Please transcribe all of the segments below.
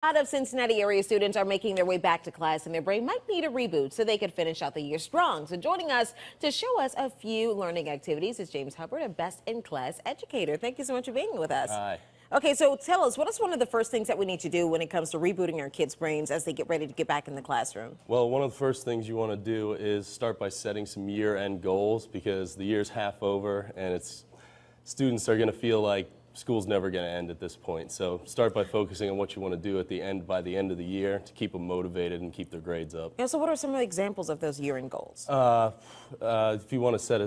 A lot of Cincinnati area students are making their way back to class and their brain might need a reboot so they could finish out the year strong. So joining us to show us a few learning activities is James Hubbard, a best-in-class educator. Thank you so much for being with us. Hi. Okay, so tell us, what is one of the first things that we need to do when it comes to rebooting our kids' brains as they get ready to get back in the classroom? Well, one of the first things you want to do is start by setting some year-end goals, because the year's half over and students are going to feel like school's never going to end at this point. So start by focusing on what you want to do by the end of the year to keep them motivated and keep their grades up. Yeah, so what are some of the examples of those year-end goals? If you want to set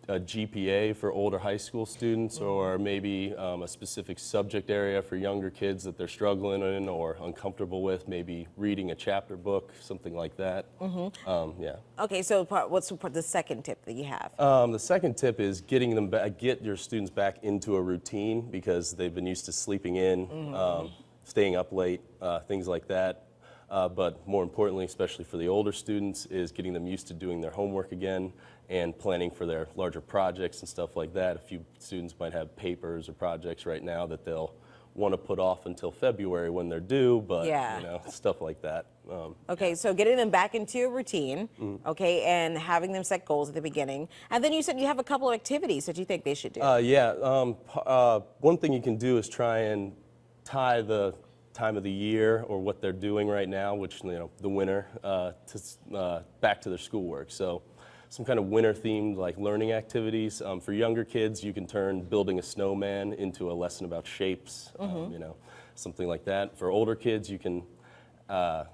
a GPA for older high school students, or maybe a specific subject area for younger kids that they're struggling in or uncomfortable with, maybe reading a chapter book, something like that. Yeah. Okay, so what's the second tip that you have? The second tip is get your students back into a routine, because they've been used to sleeping in, staying up late, things like that. But more importantly, especially for the older students, is getting them used to doing their homework again and planning for their larger projects and stuff like that. A few students might have papers or projects right now that they'll want to put off until February when they're due, but yeah, you know, stuff like that. Okay, so getting them back into a routine, okay, and having them set goals at the beginning. And then you said you have a couple of activities that you think they should do. One thing you can do is try and tie the time of the year or what they're doing right now, which, you know, the winter, back to their schoolwork. So some kind of winter-themed, like, learning activities. For younger kids, you can turn building a snowman into a lesson about shapes, you know, something like that. For older kids, you can, the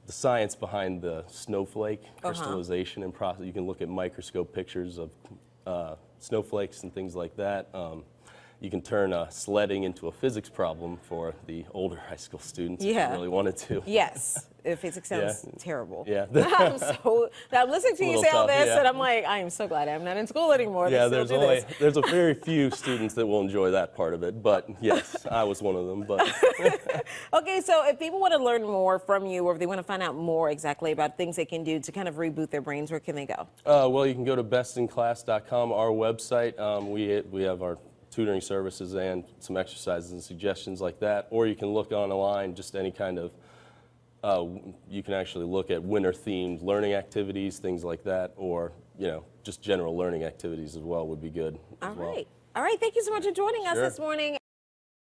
science behind the snowflake crystallization and process, you can look at microscope pictures of snowflakes and things like that. You can turn sledding into a physics problem for the older high school students if you really wanted to. Yes, physics sounds terrible. Yeah. I'm listening to you say all this, yeah. and I'm like, I am so glad I'm not in school anymore. Yeah, there's a very few students that will enjoy that part of it, but yes, I was one of them. But okay, so if people want to learn more from you, or if they want to find out more exactly about things they can do to kind of reboot their brains, where can they go? Well, you can go to bestinclass.com, our website. We have our tutoring services and some exercises and suggestions like that, or you can look online, just any kind of, you can actually look at winter-themed learning activities, things like that, or, you know, just general learning activities as well would be good as well. All right, thank you so much for joining us this morning.